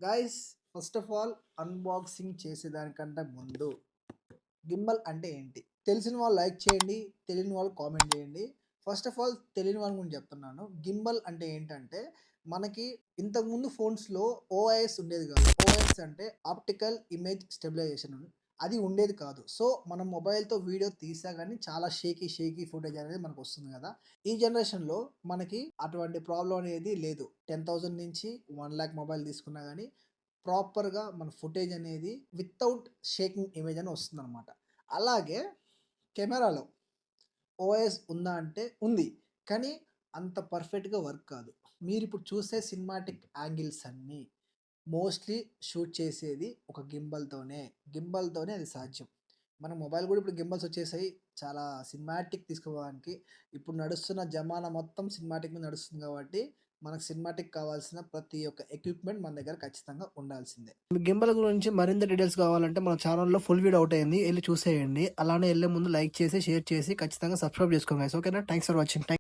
Guys, first of all unboxing చేసేదానికంటే ముందు gimbal అంటే ఏంటి? తెలిసిన వాళ్ళు లైక్ చేయండి. తెలియని వాళ్ళు కామెంట్ చేయండి. ఫస్ట్ ఆఫ్ ఆల్ తెలియని వాళ్ళ గురించి చెప్తున్నాను. గింబల్ అంటే ఏంటంటే మనకి ఇంతకుముందు ఫోన్స్‌లో ఓఐఎస్ ఉండేది కాదు. ఓఐఎస్ అంటే ఆప్టికల్ ఇమేజ్ స్టెబిలైజేషన్ అది ఉండేది కాదు. సో, మనం మొబైల్‌తో వీడియో తీసా గానీ చాలా షేకీ ఫుటేజ్ అనేది మనకొస్తుంది కదా! ఈ జనరేషన్‌లో మనకి అటువంటి ప్రాబ్లమ్ అనేది లేదు. 10,000 నుంచి 1,00,000 మొబైల్ తీసుకున్నా గానీ ప్రాపర్‌గా మన ఫుటేజ్ అనేది వితౌట్ షేకింగ్ ఇమేజ్ అని వస్తుందనమాట. అలాగే కెమెరాలో ఓఎస్ ఉందా అంటే ఉంది. కానీ అంత పర్ఫెక్ట్‌గా వర్క్ కాదు. మీరిప్పుడు చూసే సినిమాటిక్ యాంగిల్స్ అన్నీ మోస్ట్‌లీ షూట్ చేసేది ఒక గింబల్‌తోనే. గింబల్‌తోనే అది సాధ్యం. మన మొబైల్ గూడా ఇప్పుడు గింబల్స్ వచ్చేసాయి. చాలా సినిమాటిక్ తీసుకోవడానికి. ఇప్పుడు నడుస్తున్న జమానా మొత్తం సినిమాటిక్ మీద నడుస్తుంది కాబట్టి, మనకు సినిమాటిక్ కావాల్సిన ప్రతి ఒక్క ఎక్విప్‌మెంట్ మన దగ్గర ఖచ్చితంగా ఉండాల్సిందే. గింబల్ గురించి మరింత డీటెయిల్స్ కావాలంటే మన ఛానెల్‌లో ఫుల్ వీడియో అవుట్ అయింది. ఎళ్లి చూసేయండి. అలానే ఎళ్ళే ముందు లైక్ చేసి, షేర్ చేసి ఖచ్చితంగా సబ్స్క్రైబ్ చేసుకోండి గైస్. ఓకేనా? Thanks for watching.